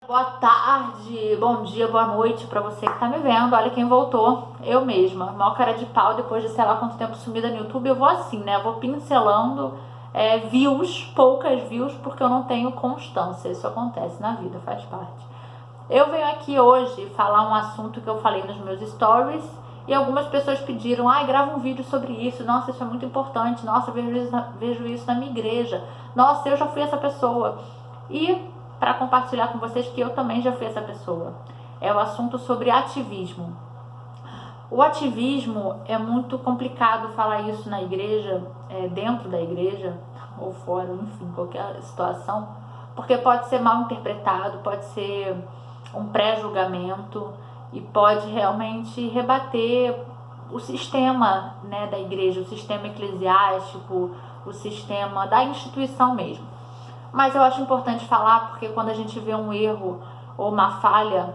Boa tarde, bom dia, boa noite pra você que tá me vendo. Olha quem voltou, eu mesma. Maior cara de pau, depois de sei lá quanto tempo sumida no YouTube, eu vou assim, né? Eu vou pincelando views, poucas views, porque eu não tenho constância. Isso acontece na vida, faz parte. Eu venho aqui hoje falar um assunto que eu falei nos meus stories e algumas pessoas pediram, ai, grava um vídeo sobre isso, nossa, isso é muito importante, nossa, vejo isso na minha igreja, nossa, eu já fui essa pessoa. E para compartilhar com vocês que eu também já fui essa pessoa. É o assunto sobre ativismo. O ativismo é muito complicado falar isso na igreja, dentro da igreja ou fora, enfim, qualquer situação, porque pode ser mal interpretado, pode ser um pré-julgamento e pode realmente rebater o sistema, né, da igreja, o sistema eclesiástico, o sistema da instituição mesmo. Mas eu acho importante falar porque quando a gente vê um erro ou uma falha,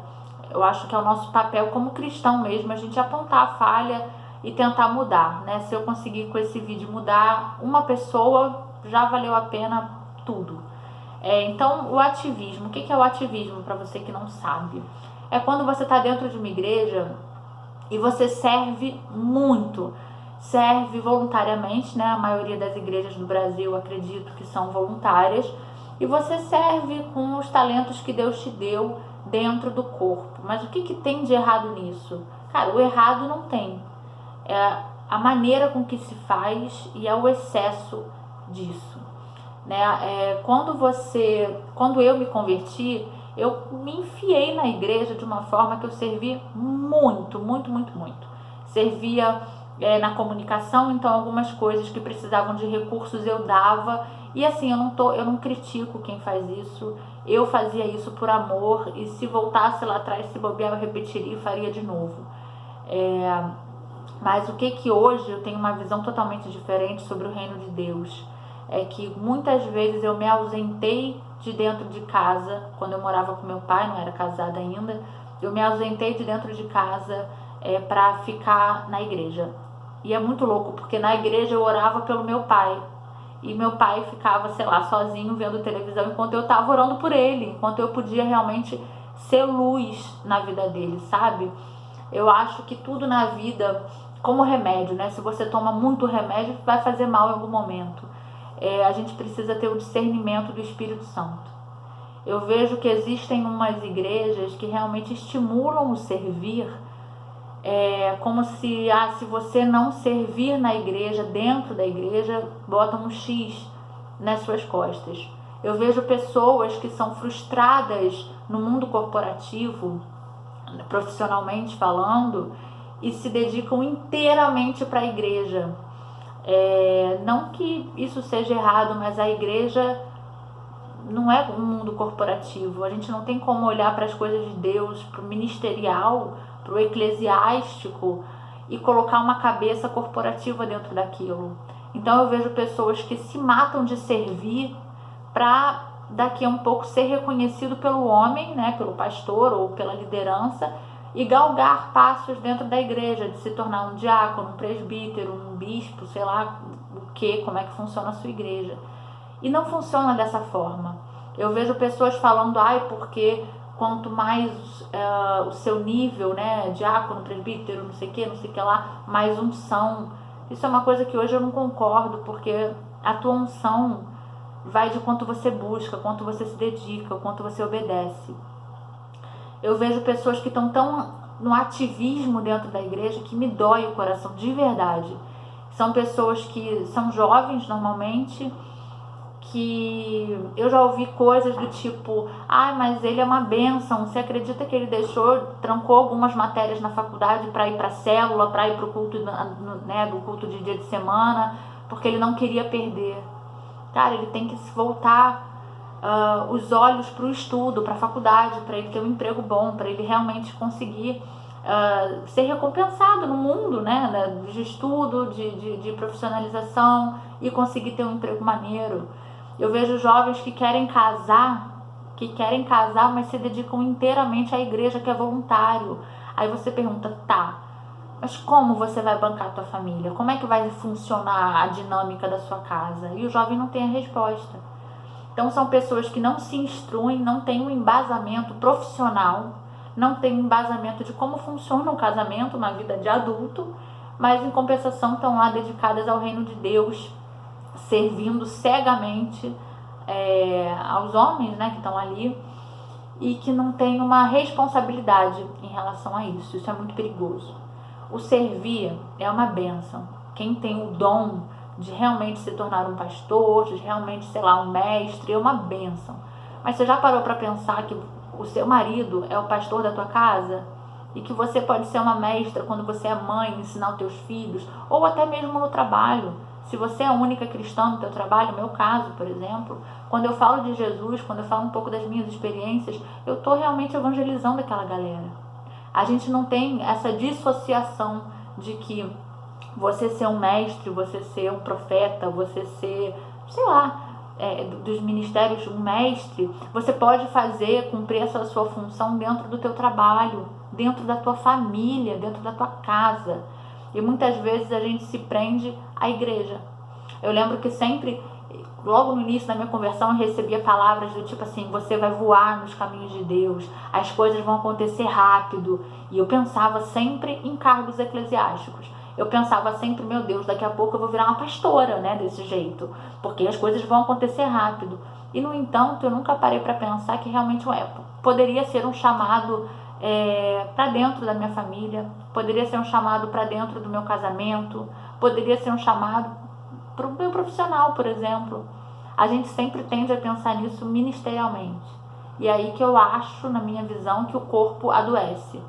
eu acho que é o nosso papel como cristão mesmo, a gente apontar a falha e tentar mudar, né? Se eu conseguir com esse vídeo mudar uma pessoa, já valeu a pena tudo. Então, o ativismo, o que é o ativismo para você que não sabe? É quando você está dentro de uma igreja e você serve muito, serve voluntariamente, né? A maioria das igrejas do Brasil, acredito que são voluntárias, e você serve com os talentos que Deus te deu dentro do corpo. Mas o que tem de errado nisso? Cara, o errado não tem. É a maneira com que se faz e é o excesso disso, né? Quando eu me converti, eu me enfiei na igreja de uma forma que eu servi muito, muito, muito, muito. Servia na comunicação, então algumas coisas que precisavam de recursos eu dava. E assim, eu não critico quem faz isso. Eu fazia isso por amor e se voltasse lá atrás, se bobear, eu repetiria e faria de novo. Mas o que hoje eu tenho uma visão totalmente diferente sobre o reino de Deus é que muitas vezes eu me ausentei de dentro de casa, quando eu morava com meu pai, não era casada ainda, eu me ausentei de dentro de casa para ficar na igreja. E é muito louco, porque na igreja eu orava pelo meu pai, e meu pai ficava, sei lá, sozinho vendo televisão enquanto eu estava orando por ele, enquanto eu podia realmente ser luz na vida dele, sabe? Eu acho que tudo na vida, como remédio, né? Se você toma muito remédio, vai fazer mal em algum momento. A gente precisa ter o discernimento do Espírito Santo. Eu vejo que existem umas igrejas que realmente estimulam o servir, como se você não servir na igreja, dentro da igreja, botam um X nas suas costas. Eu vejo pessoas que são frustradas no mundo corporativo, profissionalmente falando, e se dedicam inteiramente para a igreja. Não que isso seja errado, mas a igreja não é um mundo corporativo. A gente não tem como olhar para as coisas de Deus, para o ministerial, para o eclesiástico e colocar uma cabeça corporativa dentro daquilo. Então eu vejo pessoas que se matam de servir para daqui a um pouco ser reconhecido pelo homem, né, pelo pastor ou pela liderança, e galgar passos dentro da igreja, de se tornar um diácono, um presbítero, um bispo, sei lá o que, como é que funciona a sua igreja. E não funciona dessa forma. Eu vejo pessoas falando, porque quanto mais o seu nível, né, diácono, presbítero, não sei o que lá, mais unção. Isso é uma coisa que hoje eu não concordo, porque a tua unção vai de quanto você busca, quanto você se dedica, quanto você obedece. Eu vejo pessoas que estão tão no ativismo dentro da igreja que me dói o coração, de verdade. São pessoas que são jovens normalmente, que eu já ouvi coisas do tipo, mas ele é uma bênção, você acredita que ele trancou algumas matérias na faculdade para ir para a célula, para ir para o culto, né, do culto de dia de semana, porque ele não queria perder. Cara, ele tem que voltar os olhos para o estudo, para a faculdade, para ele ter um emprego bom, para ele realmente conseguir ser recompensado no mundo, né, de estudo, de profissionalização e conseguir ter um emprego maneiro. Eu vejo jovens que querem casar, mas se dedicam inteiramente à igreja, que é voluntário. Aí você pergunta, mas como você vai bancar a tua família? Como é que vai funcionar a dinâmica da sua casa? E o jovem não tem a resposta. Então são pessoas que não se instruem, não têm um embasamento profissional, não têm um embasamento de como funciona um casamento, uma vida de adulto, mas em compensação estão lá dedicadas ao reino de Deus, servindo cegamente aos homens, né, que estão ali, e que não tem uma responsabilidade em relação a isso. Isso é muito perigoso. O servir é uma bênção. Quem tem o dom de realmente se tornar um pastor, de realmente, sei lá, um mestre, é uma bênção. Mas você já parou para pensar que o seu marido é o pastor da tua casa? E que você pode ser uma mestra quando você é mãe, ensinar os teus filhos, ou até mesmo no trabalho. Se você é a única cristã no teu trabalho, no meu caso, por exemplo, quando eu falo de Jesus, quando eu falo um pouco das minhas experiências, eu estou realmente evangelizando aquela galera. A gente não tem essa dissociação de que você ser um mestre, você ser um profeta, você ser, sei lá, dos ministérios, um mestre, você pode cumprir essa sua função dentro do teu trabalho, dentro da tua família, dentro da tua casa. E muitas vezes a gente se prende à igreja. Eu lembro que sempre, logo no início da minha conversão, eu recebia palavras do tipo assim: você vai voar nos caminhos de Deus, as coisas vão acontecer rápido. E eu pensava sempre em cargos eclesiásticos. Eu pensava sempre, meu Deus, daqui a pouco eu vou virar uma pastora, né, desse jeito, porque as coisas vão acontecer rápido. E, no entanto, eu nunca parei para pensar que realmente poderia ser um chamado para dentro da minha família, poderia ser um chamado para dentro do meu casamento, poderia ser um chamado para o meu profissional, por exemplo. A gente sempre tende a pensar nisso ministerialmente. E aí que eu acho, na minha visão, que o corpo adoece.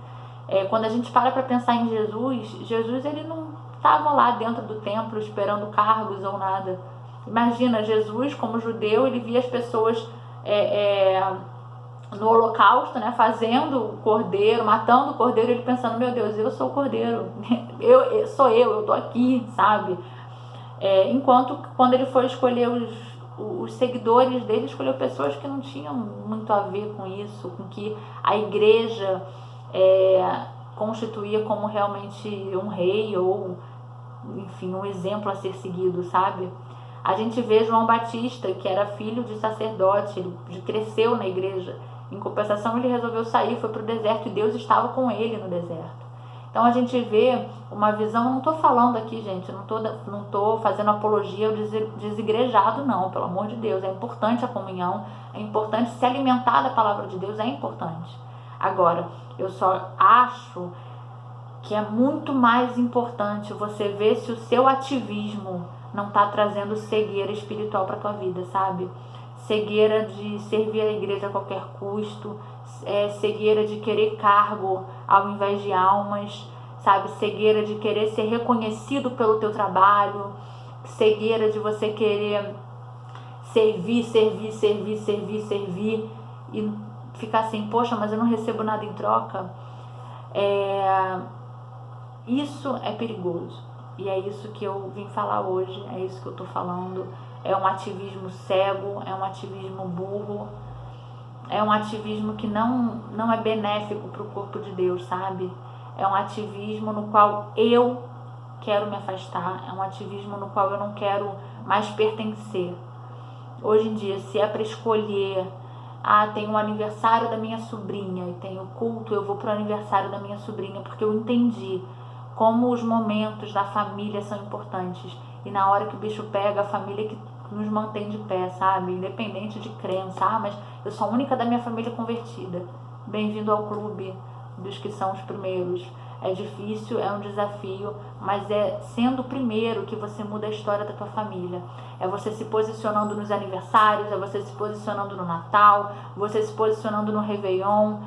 Quando a gente para pensar em Jesus ele não estava lá dentro do templo esperando cargos ou nada. Imagina, Jesus, como judeu, ele via as pessoas no holocausto, né, fazendo o cordeiro, matando o cordeiro, ele pensando: meu Deus, eu sou o cordeiro, eu tô aqui, sabe? Enquanto quando ele foi escolher os seguidores dele, escolheu pessoas que não tinham muito a ver com isso, com que a igreja constituía como realmente um rei ou, enfim, um exemplo a ser seguido, sabe? A gente vê João Batista, que era filho de sacerdote, ele cresceu na igreja. Em compensação, ele resolveu sair, foi para o deserto, e Deus estava com ele no deserto. Então a gente vê uma visão, não estou falando aqui, gente, não tô fazendo apologia ao desigrejado, não, pelo amor de Deus. É importante a comunhão, é importante se alimentar da palavra de Deus, é importante. Agora, eu só acho que é muito mais importante você ver se o seu ativismo não está trazendo cegueira espiritual para a tua vida, sabe? Cegueira de servir a igreja a qualquer custo, cegueira de querer cargo ao invés de almas, sabe? Cegueira de querer ser reconhecido pelo teu trabalho, cegueira de você querer servir e ficar assim: poxa, mas eu não recebo nada em troca. Isso é perigoso. E é isso que eu vim falar hoje, é isso que eu tô falando. É um ativismo cego, é um ativismo burro, é um ativismo que não é benéfico para o corpo de Deus, sabe? É um ativismo no qual eu quero me afastar, é um ativismo no qual eu não quero mais pertencer. Hoje em dia, se é para escolher, tem o aniversário da minha sobrinha e tem o culto, eu vou para o aniversário da minha sobrinha, porque eu entendi como os momentos da família são importantes. E na hora que o bicho pega, a família que nos mantém de pé, sabe? Independente de crença. Mas eu sou a única da minha família convertida. Bem-vindo ao clube dos que são os primeiros. É difícil, é um desafio, mas é sendo o primeiro que você muda a história da tua família. É você se posicionando nos aniversários, é você se posicionando no Natal, você se posicionando no Réveillon,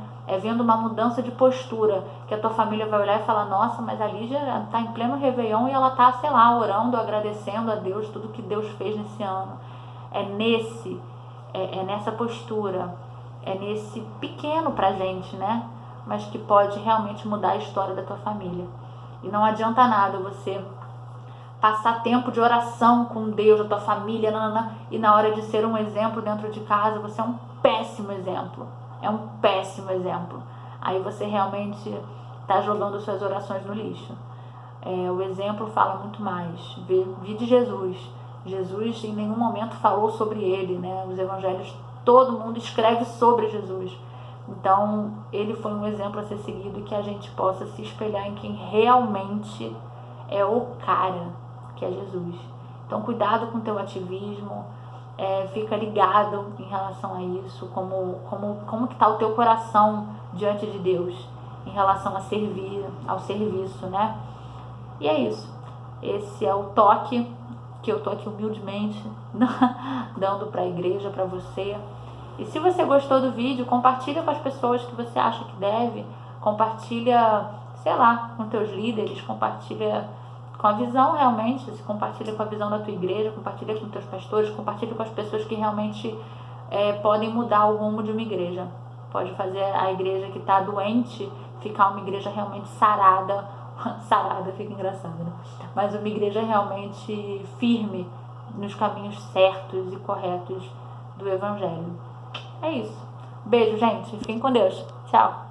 vendo uma mudança de postura, que a tua família vai olhar e falar: nossa, mas a Lígia está em pleno Réveillon e ela está, sei lá, orando, agradecendo a Deus tudo que Deus fez nesse ano. É nessa postura, é nesse pequeno pra gente, né? Mas que pode realmente mudar a história da tua família. E não adianta nada você passar tempo de oração com Deus, a tua família, e na hora de ser um exemplo dentro de casa, você é um péssimo exemplo. É um péssimo exemplo. Aí você realmente está jogando suas orações no lixo. O exemplo fala muito mais. Vi de Jesus. Jesus em nenhum momento falou sobre ele, né? Os evangelhos, todo mundo escreve sobre Jesus. Então, ele foi um exemplo a ser seguido, e que a gente possa se espelhar em quem realmente é o cara, que é Jesus. Então, cuidado com o teu ativismo, fica ligado em relação a isso, como que está o teu coração diante de Deus, em relação a servir, ao serviço, né? E é isso. Esse é o toque que eu tô aqui humildemente dando para a igreja, para você. E se você gostou do vídeo, compartilha com as pessoas que você acha que deve, compartilha, sei lá, com teus líderes, compartilha com a visão realmente, se compartilha com a visão da tua igreja, compartilha com teus pastores, compartilha com as pessoas que realmente podem mudar o rumo de uma igreja. Pode fazer a igreja que está doente ficar uma igreja realmente sarada. Sarada fica engraçado, né? Mas uma igreja realmente firme nos caminhos certos e corretos do evangelho. É isso. Beijo, gente. Fiquem com Deus. Tchau.